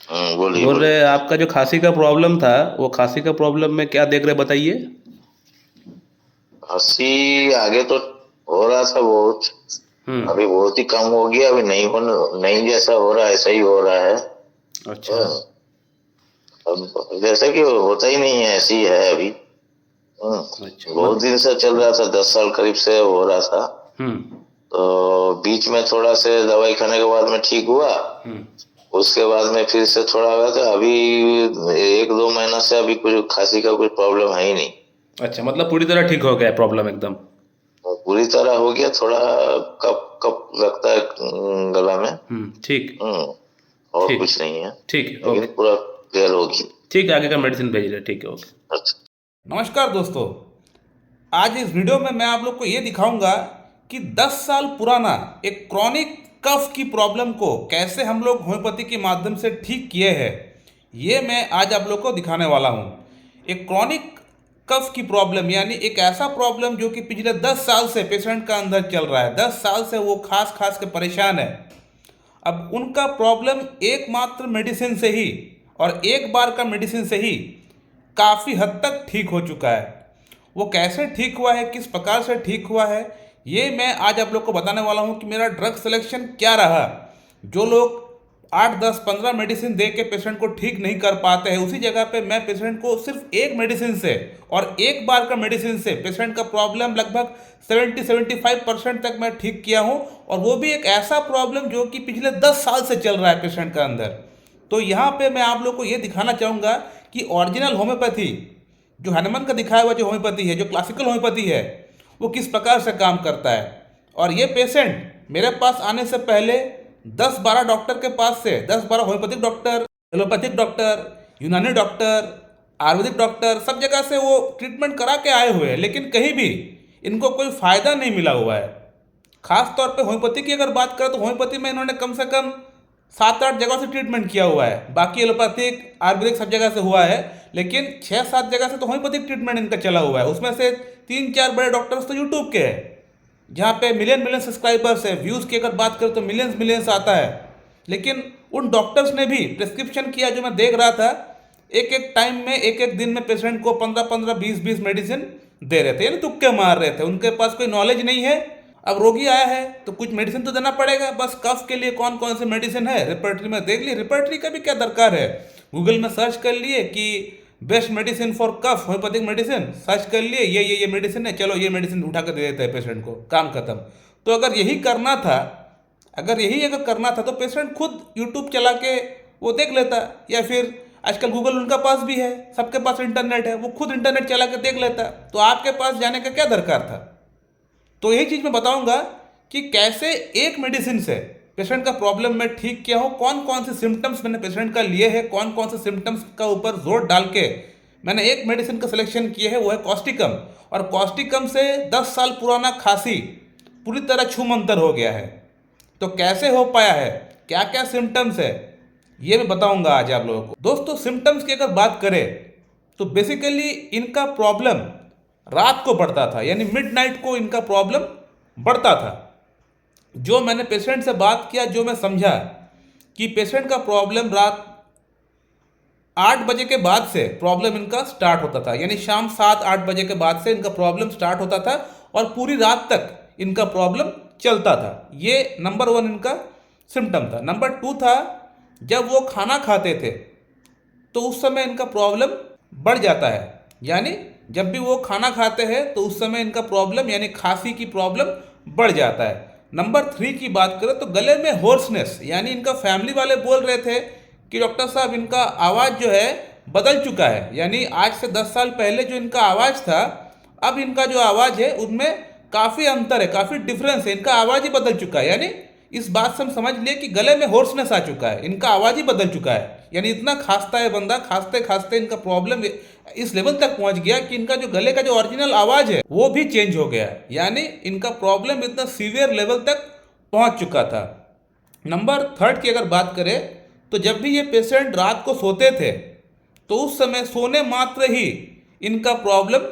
बोलिए बोल बोलिए। रहे आपका जो खांसी का प्रॉब्लम था, वो खांसी का प्रॉब्लम में क्या देख रहे बताइए। हंसी आगे तो हो रहा था बहुत। हम्म। अभी बहुत ही कम हो गया। अभी नहीं जैसा हो रहा है ऐसा ही हो रहा है। अच्छा। हम्म, अब जैसे कि होता ही नहीं है, ऐसी ही है अभी। अच्छा बहुत दिन से चल रहा था, 10 साल करीब से हो रहा था। हम्म। तो बीच में थोड़ा से दवाई खाने के बाद में ठीक हुआ। हम्म। उसके बाद में फिर से थोड़ा हुआ था। अभी 1-2 महीना से अभी कुछ खांसी का कोई प्रॉब्लम है ही नहीं। अच्छा, मतलब पूरी तरह ठीक हो गया है प्रॉब्लम एकदम। और पूरी तरह हो गया। थोड़ा कप कप लगता है गला में। ठीक। और ठीक। कुछ नहीं है। ठीक है, लेकिन ओके। पूरा क्लियर होगी। ठीक है, आगे का मेडिसिन भेज रहे, ठीक है, ओके। अच्छा। नमस्कार दोस्तों। आज इस वीडियो में मैं आप लोग को ये दिखाऊंगा कि 10 साल पुराना एक क्रॉनिक कफ की प्रॉब्लम को कैसे हम लोग होम्योपैथी के माध्यम से ठीक किए हैं। ये मैं आज आप लोग को दिखाने वाला हूँ। एक क्रॉनिक कफ की प्रॉब्लम यानी एक ऐसा प्रॉब्लम जो कि पिछले 10 साल से पेशेंट का अंदर चल रहा है। 10 साल से वो खास खास के परेशान है। अब उनका प्रॉब्लम एकमात्र मेडिसिन से ही और एक बार का मेडिसिन से ही काफ़ी हद तक ठीक हो चुका है। वो कैसे ठीक हुआ है, किस प्रकार से ठीक हुआ है, ये मैं आज आप लोग को बताने वाला हूँ कि मेरा ड्रग सिलेक्शन क्या रहा। जो लोग 8, 10, 15 मेडिसिन दे के पेशेंट को ठीक नहीं कर पाते हैं, उसी जगह पे मैं पेशेंट को सिर्फ एक मेडिसिन से और एक बार का मेडिसिन से पेशेंट का प्रॉब्लम लगभग 70-75% तक मैं ठीक किया हूँ। और वो भी एक ऐसा प्रॉब्लम जो कि पिछले 10 साल से चल रहा है पेशेंट का अंदर। तो यहाँ पे मैं आप लोग को ये दिखाना चाहूँगा कि ओरिजिनल होम्योपैथी जो हनुमान का दिखाया हुआ जो होम्योपैथी है, जो क्लासिकल होम्योपैथी है, वो किस प्रकार से काम करता है। और ये पेशेंट मेरे पास आने से पहले 10-12 डॉक्टर के पास से 10-12 होम्योपैथिक डॉक्टर, एलोपैथिक डॉक्टर, यूनानी डॉक्टर, आयुर्वेदिक डॉक्टर, सब जगह से वो ट्रीटमेंट करा के आए हुए हैं, लेकिन कहीं भी इनको कोई फ़ायदा नहीं मिला हुआ है। खास तौर पे होम्योपैथी की अगर बात करें तो होम्योपैथी में इन्होंने कम से कम 7-8 जगह से ट्रीटमेंट किया हुआ है। बाकी एलोपैथिक आयुर्वेदिक सब जगह से हुआ है, लेकिन 6-7 जगह से तो होम्योपैथिक ट्रीटमेंट इनका चला हुआ है। उसमें से 3-4 बड़े डॉक्टर्स तो यूट्यूब के हैं, जहाँ पे मिलियन मिलियन सब्सक्राइबर्स है। व्यूज़ की अगर बात करें तो मिलियंस मिलियंस आता है। लेकिन उन डॉक्टर्स ने भी प्रिस्क्रिप्शन किया, जो मैं देख रहा था, एक एक टाइम में एक एक दिन में पेशेंट को 15-15, 20-20 मेडिसिन दे रहे थे, यानी तुक्के मार रहे थे। उनके पास कोई नॉलेज नहीं है। अब रोगी आया है तो कुछ मेडिसिन तो देना पड़ेगा। बस कफ के लिए कौन कौन से मेडिसिन है रिपर्टरी में देख लिए, रिपर्टरी का भी क्या दरकार है, गूगल में सर्च कर लिए कि best medicine for cough homeopathic medicine, search कर लिए ये मेडिसिन है, चलो ये मेडिसिन उठा कर दे देते हैं पेशेंट को, काम खत्म। तो अगर यही करना था तो पेशेंट खुद यूट्यूब चला के वो देख लेता, या फिर आजकल गूगल उनका पास भी है, सबके पास इंटरनेट है, वो खुद इंटरनेट चला के देख लेता। तो आपके पास जाने का क्या दरकार था। तो यही चीज़ मैं बताऊंगा कि कैसे एक मेडिसिन से पेशेंट का प्रॉब्लम मैं ठीक किया हूँ, कौन कौन से सिम्टम्स मैंने पेशेंट का लिए हैं, कौन कौन से सिम्टम्स का ऊपर जोर डाल के मैंने एक मेडिसिन का सिलेक्शन किया है, वो है कॉस्टिकम। और कॉस्टिकम से 10 साल पुराना खांसी पूरी तरह छूमंतर हो गया है। तो कैसे हो पाया है, क्या क्या सिम्टम्स है, ये मैं बताऊंगा आज आप लोगों को। दोस्तों, सिम्टम्स की अगर बात करें तो बेसिकली इनका प्रॉब्लम रात को बढ़ता था, यानी मिडनाइट को इनका प्रॉब्लम बढ़ता था। जो मैंने पेशेंट से बात किया, जो मैं समझा कि पेशेंट का प्रॉब्लम रात 8 बजे के बाद से प्रॉब्लम इनका स्टार्ट होता था, यानी शाम 7-8 बजे के बाद से इनका प्रॉब्लम स्टार्ट होता था और पूरी रात तक इनका प्रॉब्लम चलता था। ये नंबर 1 इनका सिम्टम था। नंबर 2 था, जब वो खाना खाते थे तो उस समय इनका प्रॉब्लम बढ़ जाता है। यानी जब भी वो खाना खाते हैं तो उस समय इनका प्रॉब्लम यानी खांसी की प्रॉब्लम बढ़ जाता है। नंबर 3 की बात करें तो गले में होर्सनेस, यानी इनका फैमिली वाले बोल रहे थे कि डॉक्टर साहब इनका आवाज़ जो है बदल चुका है, यानी आज से 10 साल पहले जो इनका आवाज़ था, अब इनका जो आवाज़ है उनमें काफ़ी अंतर है, काफ़ी डिफरेंस है, इनका आवाज़ ही बदल चुका है। यानी इस बात से हम समझ लिए कि गले में होर्सनेस आ चुका है, इनका आवाज़ ही बदल चुका है। यानी इतना खांसता है बंदा, खांसते खांसते इनका प्रॉब्लम इस लेवल तक पहुंच गया कि इनका जो गले का जो ओरिजिनल आवाज़ है वो भी चेंज हो गया है। यानी इनका प्रॉब्लम इतना सीवियर लेवल तक पहुंच चुका था। नंबर 3 की अगर बात करें तो जब भी ये पेशेंट रात को सोते थे तो उस समय सोने मात्र ही इनका प्रॉब्लम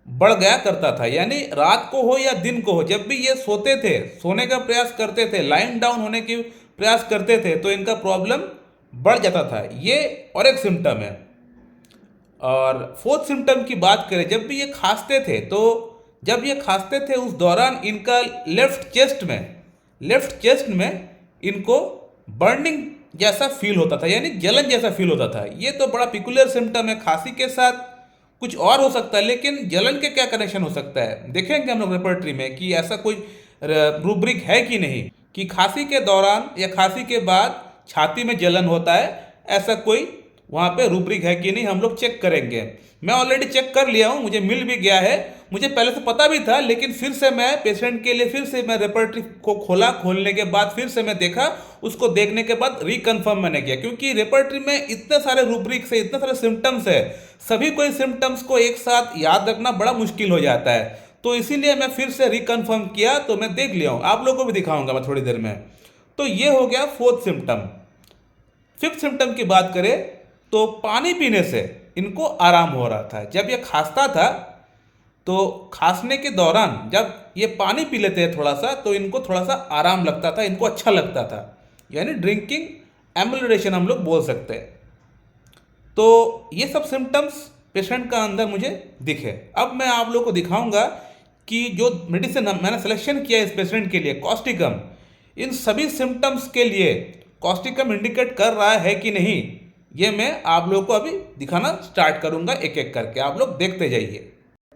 बढ़ गया करता था। यानी रात को हो या दिन को हो, जब भी ये सोते थे, सोने का प्रयास करते थे, लाइन डाउन होने की प्रयास करते थे, तो इनका प्रॉब्लम बढ़ जाता था, ये और एक सिम्टम है। और फोर्थ सिम्टम की बात करें, जब भी ये खांसते थे तो जब ये खांसते थे उस दौरान इनका लेफ्ट चेस्ट में इनको बर्निंग जैसा फील होता था, यानी जलन जैसा फील होता था। ये तो बड़ा पिकुलर सिम्टम है। खांसी के साथ कुछ और हो सकता है, लेकिन जलन के क्या कनेक्शन हो सकता है, देखेंगे हम लोग रेपर्टरी में कि ऐसा कोई रूब्रिक है कि नहीं, कि खांसी के दौरान या खांसी के बाद छाती में जलन होता है, ऐसा कोई वहाँ पे रूब्रिक है कि नहीं, हम लोग चेक करेंगे। मैं ऑलरेडी चेक कर लिया हूँ, मुझे मिल भी गया है। मुझे पहले से पता भी था, लेकिन फिर से मैं पेशेंट के लिए फिर से मैं रेपर्टरी को खोला, खोलने के बाद फिर से मैं देखा, उसको देखने के बाद रिकन्फर्म मैंने किया, क्योंकि रेपर्टरी में इतने सारे रूब्रिक्स है, इतने सारे सिम्टम्स है, सभी कोई सिम्टम्स को एक साथ याद रखना बड़ा मुश्किल हो जाता है। तो इसीलिए मैं फिर से रिकन्फर्म किया, तो मैं देख लिया हूँ, आप लोगों को भी दिखाऊंगा मैं थोड़ी देर में। तो ये हो गया फोर्थ सिम्टम। फिफ्थ सिम्टम की बात करें तो पानी पीने से इनको आराम हो रहा था। जब ये खांसता था तो खांसने के दौरान जब ये पानी पी लेते हैं थोड़ा सा, तो इनको थोड़ा सा आराम लगता था, इनको अच्छा लगता था, यानी ड्रिंकिंग एम्बुलेशन हम लोग बोल सकते हैं। तो ये सब सिम्टम्स पेशेंट का अंदर मुझे दिखे। अब मैं आप लोग को दिखाऊंगा कि जो मेडिसिन मैंने सिलेक्शन किया इस पेशेंट के लिए, कॉस्टिकम, इन सभी सिम्टम्स के लिए कॉस्टिकम इंडिकेट कर रहा है कि नहीं, ये मैं आप लोगों को अभी दिखाना स्टार्ट करूंगा एक एक करके, आप लोग देखते जाइए।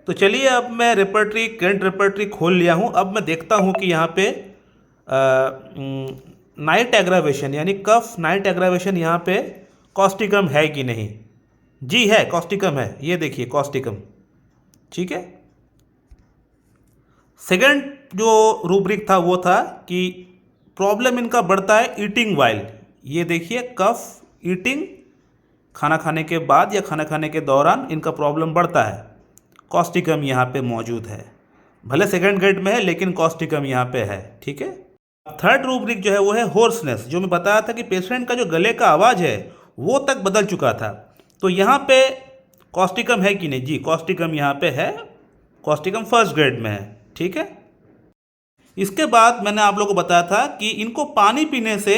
तो चलिए, अब मैं करंट रेपर्टरी खोल लिया हूँ। अब मैं देखता हूँ कि यहाँ पे नाइट एग्रावेशन यानी कफ नाइट एग्रावेशन यहाँ पे कॉस्टिकम है कि नहीं। जी है, कॉस्टिकम है, ये देखिए कॉस्टिकम, ठीक है। सेकंड जो रूब्रिक था वो था कि प्रॉब्लम इनका बढ़ता है ईटिंग वाइल। ये देखिए कफ ईटिंग, खाना खाने के बाद या खाना खाने के दौरान इनका प्रॉब्लम बढ़ता है, कॉस्टिकम यहाँ पे मौजूद है। भले सेकंड ग्रेड में है लेकिन कॉस्टिकम यहाँ पे है, ठीक है। थर्ड रूब्रिक जो है वो है होर्सनेस। जो मैं बताया था कि पेशेंट का जो गले का आवाज़ है वो तक बदल चुका था, तो यहाँ पे कॉस्टिकम है कि नहीं। जी, कॉस्टिकम यहाँ पे है, कॉस्टिकम फर्स्ट ग्रेड में है, ठीक है। इसके बाद मैंने आप लोगों को बताया था कि इनको पानी पीने से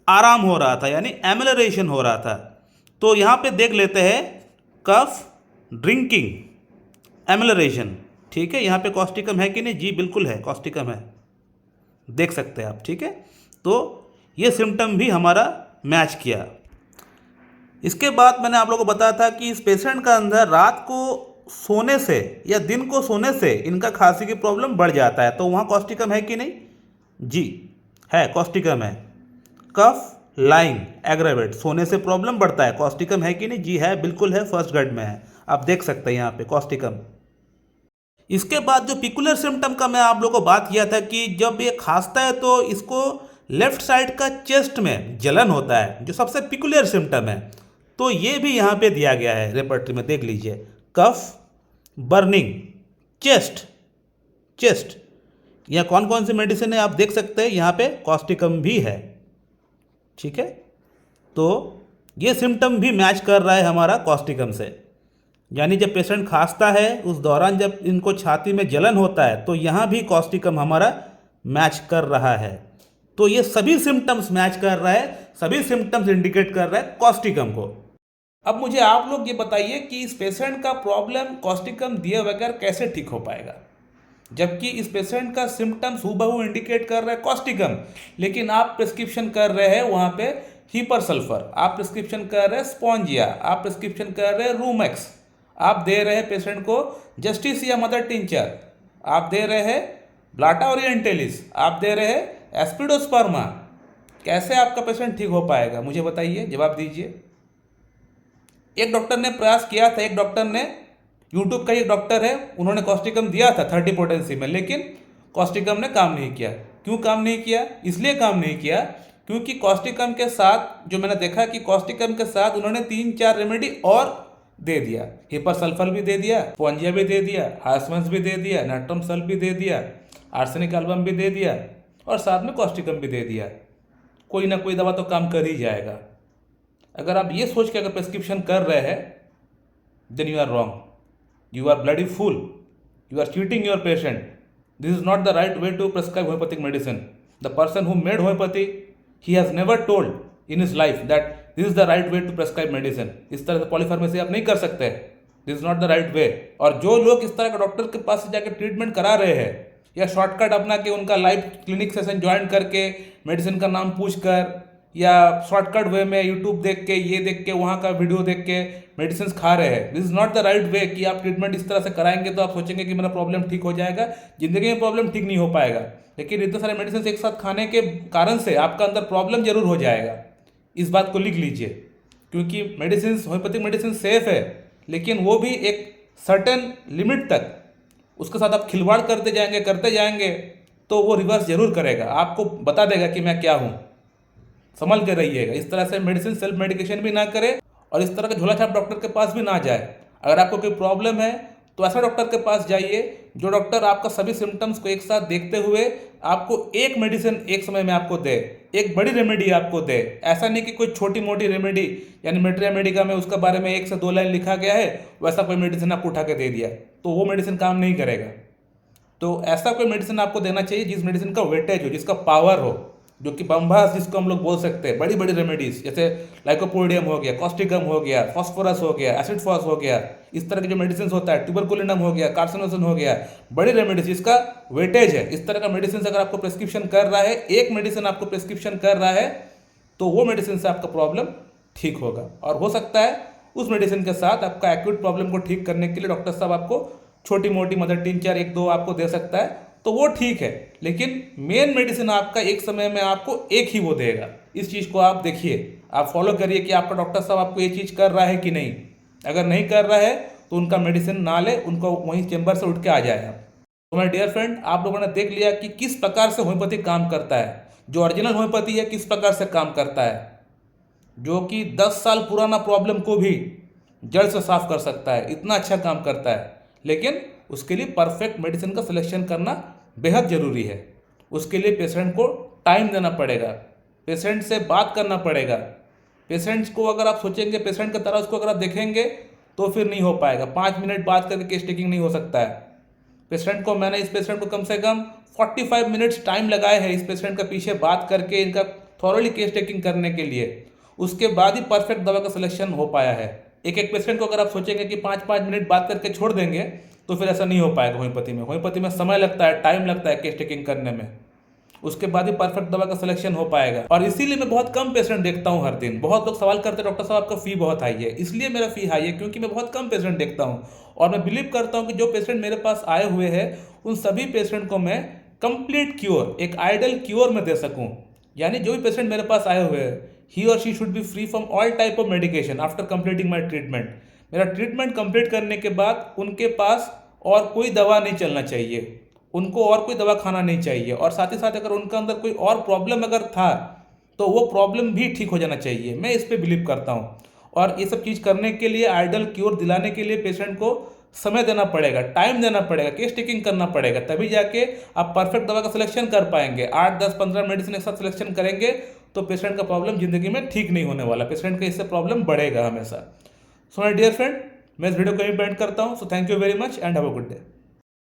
आराम हो रहा था, यानी एमलरेशन हो रहा था। तो यहाँ पे देख लेते हैं कफ ड्रिंकिंग एमलरेशन, ठीक है। यहाँ पे कॉस्टिकम है कि नहीं। जी बिल्कुल है, कॉस्टिकम है, देख सकते हैं आप, ठीक है। तो ये सिम्टम भी हमारा मैच किया। इसके बाद मैंने आप लोगों को बताया था कि इस पेशेंट का अंदर रात को सोने से या दिन को सोने से इनका खांसी की प्रॉब्लम बढ़ जाता है, तो वहाँ कॉस्टिकम है कि नहीं। जी है, कॉस्टिकम है। कफ लाइंग एग्रावेट, सोने से प्रॉब्लम बढ़ता है, कॉस्टिकम है कि नहीं। जी है, बिल्कुल है, फर्स्ट ग्रेड में है, आप देख सकते हैं यहाँ पे कॉस्टिकम। इसके बाद जो पिकुलर सिम्टम का मैं आप लोगों को बात किया था कि जब ये खांसता है तो इसको लेफ्ट साइड का चेस्ट में जलन होता है, जो सबसे पिकुलर सिम्टम है। तो ये भी यहाँ पे दिया गया है रेपर्टरी में, देख लीजिए, कफ बर्निंग चेस्ट यहाँ कौन कौन सी मेडिसिन है आप देख सकते हैं, यहाँ पे कॉस्टिकम भी है, ठीक है। तो ये सिम्टम भी मैच कर रहा है हमारा कॉस्टिकम से, यानी जब पेशेंट खांसता है उस दौरान जब इनको छाती में जलन होता है तो यहाँ भी कॉस्टिकम हमारा मैच कर रहा है। तो ये सभी सिम्टम्स मैच कर रहा है, सभी सिम्टम्स इंडिकेट कर रहा है कॉस्टिकम को। अब मुझे आप लोग ये बताइए कि इस पेशेंट का प्रॉब्लम कॉस्टिकम दिए बगैर कैसे ठीक हो पाएगा, जबकि इस पेशेंट का सिम्टम्स हूबहू इंडिकेट कर रहा है कॉस्टिकम, लेकिन आप प्रिस्क्रिप्शन कर रहे हैं वहाँ पे हीपर सल्फर, आप प्रिस्क्रिप्शन कर रहे हैं स्पॉन्जिया, आप प्रिस्क्रिप्शन कर रहे हैं रूमेक्स, आप दे रहे हैं पेशेंट को जस्टिसिया मदर टिंचर, आप दे रहे हैं ब्लाटा ओरिएंटलिस, आप दे रहे हैं एस्पिडोस्पर्मा। कैसे आपका पेशेंट ठीक हो पाएगा, मुझे बताइए, जवाब दीजिए। एक डॉक्टर ने प्रयास किया था, एक डॉक्टर ने, यूट्यूब का एक डॉक्टर है, उन्होंने कॉस्टिकम दिया था 30 पोटेंसी में, लेकिन कॉस्टिकम ने काम नहीं किया। क्यों काम नहीं किया? इसलिए काम नहीं किया क्योंकि कॉस्टिकम के साथ जो मैंने देखा कि कॉस्टिकम के साथ उन्होंने 3-4 रेमेडी और दे दिया, हिपर सल्फर भी दे दिया, स्पॉन्जिया भी दे दिया, हास्मस भी दे दिया, नाट्रम सल्फ भी दे दिया, आर्सेनिक एल्बम भी दे दिया और साथ में कॉस्टिकम भी दे दिया। कोई ना कोई दवा तो काम कर ही जाएगा। अगर आप ये सोच के अगर प्रिस्क्रिप्शन कर रहे हैं, then you are wrong, you are bloody fool, you are cheating your patient. This is not the right way to prescribe homeopathic medicine. The person who made homeopathy, he has never told in his life that this is the right way to prescribe medicine. इस तरह से polypharmacy आप नहीं कर सकते, this is not the right way. और जो लोग इस तरह का डॉक्टर के पास से जाकर ट्रीटमेंट करा रहे हैं या शॉर्टकट अपना के उनका लाइव क्लिनिक सेशन ज्वाइन करके मेडिसिन का नाम पूछकर या शॉर्टकट वे में यूट्यूब देख के ये देख के वहाँ का वीडियो देख के मेडिसिन खा रहे हैं, this is not the right वे कि आप ट्रीटमेंट इस तरह से कराएंगे तो आप सोचेंगे कि मेरा प्रॉब्लम ठीक हो जाएगा। जिंदगी में प्रॉब्लम ठीक नहीं हो पाएगा, लेकिन इतने सारे मेडिसिन एक साथ खाने के कारण से आपका अंदर प्रॉब्लम जरूर हो जाएगा। इस बात को लिख लीजिए, क्योंकि मेडिसिन होम्योपैथिक मेडिसिन सेफ है, लेकिन वो भी एक सर्टेन लिमिट तक उसके साथ आप खिलवाड़ करते जाएंगे तो वो रिवर्स जरूर करेगा, आपको बता देगा कि मैं क्या हूँ। संभल के रहिएगा, इस तरह से मेडिसिन सेल्फ मेडिकेशन भी ना करें और इस तरह के झोलाछाप डॉक्टर के पास भी ना जाए। अगर आपको कोई प्रॉब्लम है तो ऐसा डॉक्टर के पास जाइए जो डॉक्टर आपका सभी सिम्टम्स को एक साथ देखते हुए आपको एक मेडिसिन एक समय में आपको दे, एक बड़ी रेमेडी आपको दे। ऐसा नहीं कि कोई छोटी मोटी रेमेडी यानी मेट्रिया मेडिका में उसके बारे में 1 से 2 लाइन लिखा गया है, वैसा कोई मेडिसिन आपको उठा के दे दिया तो वो मेडिसिन काम नहीं करेगा। तो ऐसा कोई मेडिसिन आपको देना चाहिए जिस मेडिसिन का वेटेज हो, जिसका पावर हो, जो कि बम्बास जिसको हम लोग बोल सकते हैं, बड़ी बड़ी रेमेडीज जैसे लाइकोपोडियम हो गया, कॉस्टिकम हो गया, फॉस्फोरस हो गया, एसिड फॉस हो गया, इस तरह के जो मेडिसिन होता है, ट्यूबरकुलिनम हो गया, कार्सिनोसिन हो गया, बड़ी रेमेडीज जिसका वेटेज है। इस तरह का मेडिसिन अगर आपको प्रेस्क्रिप्शन कर रहा है, एक मेडिसिन आपको प्रेस्क्रिप्शन कर रहा है, तो वो मेडिसिन से आपका प्रॉब्लम ठीक होगा। और हो सकता है उस मेडिसिन के साथ आपका एक्यूट प्रॉब्लम को ठीक करने के लिए डॉक्टर साहब आपको छोटी मोटी मतलब 3, 4, 1, 2 आपको दे सकता है, तो वो ठीक है, लेकिन मेन मेडिसिन आपका एक समय में आपको एक ही वो देगा। इस चीज़ को आप देखिए, आप फॉलो करिए कि आपका डॉक्टर साहब आपको ये चीज़ कर रहा है कि नहीं। अगर नहीं कर रहा है तो उनका मेडिसिन ना ले, उनको वहीं चेंबर से उठ के आ जाए। तो माय डियर फ्रेंड, आप लोगों ने देख लिया कि किस प्रकार से होम्योपैथी काम करता है, जो ओरिजिनल होम्योपैथी है किस प्रकार से काम करता है, जो कि 10 साल पुराना प्रॉब्लम को भी जड़ से साफ कर सकता है, इतना अच्छा काम करता है। लेकिन उसके लिए परफेक्ट मेडिसिन का सिलेक्शन करना बेहद ज़रूरी है। उसके लिए पेशेंट को टाइम देना पड़ेगा, पेशेंट से बात करना पड़ेगा। पेशेंट्स को अगर आप सोचेंगे पेशेंट की तरह उसको अगर आप देखेंगे तो फिर नहीं हो पाएगा। 5 मिनट बात करके केस टेकिंग नहीं हो सकता है। मैंने इस पेशेंट को कम से कम 45 मिनट्स टाइम लगाए हैं इस पेशेंट का पीछे बात करके इनका थॉरोली केस टेकिंग करने के लिए, उसके बाद ही परफेक्ट दवा का सिलेक्शन हो पाया है। एक पेशेंट को अगर आप सोचेंगे कि 5-5 मिनट बात करके छोड़ देंगे तो फिर ऐसा नहीं हो पाएगा। होम्योपैथी में समय लगता है, टाइम लगता है केस टेकिंग करने में, उसके बाद ही परफेक्ट दवा का सिलेक्शन हो पाएगा। और इसीलिए मैं बहुत कम पेशेंट देखता हूँ हर दिन। बहुत लोग सवाल करते हैं डॉक्टर साहब आपका फ़ी बहुत हाई है, इसलिए मेरा फ़ी हाई है क्योंकि मैं बहुत कम पेशेंट देखता हूँ और मैं बिलीव करता हूँ कि जो पेशेंट मेरे पास आए हुए हैं उन सभी पेशेंट को मैं कंप्लीट क्योर, एक आइडल क्योर में दे सकूँ। यानी जो भी पेशेंट मेरे पास आए हुए हैं, ही और she should be free from all type of medication after completing my treatment. मेरा ट्रीटमेंट कंप्लीट करने के बाद उनके पास और कोई दवा नहीं चलना चाहिए, उनको और कोई दवा खाना नहीं चाहिए, और साथ ही साथ अगर उनका अंदर कोई और प्रॉब्लम अगर था तो वो प्रॉब्लम भी ठीक हो जाना चाहिए। मैं इस पर बिलीव करता हूँ। और ये सब चीज़ करने के लिए, आइडल क्योर दिलाने के लिए पेशेंट को समय देना पड़ेगा, टाइम देना पड़ेगा, केस टेकिंग करना पड़ेगा, तभी जाके आप परफेक्ट दवा का सिलेक्शन कर पाएंगे। 8, 10, 15 मेडिसिन एक साथ सिलेक्शन करेंगे तो पेशेंट का प्रॉब्लम जिंदगी में ठीक नहीं होने वाला, पेशेंट का इससे प्रॉब्लम बढ़ेगा हमेशा। सो माय डियर फ्रेंड, मैं इस वीडियो को यहीं पे एंड करता हूँ। So thank you very much and have a good day.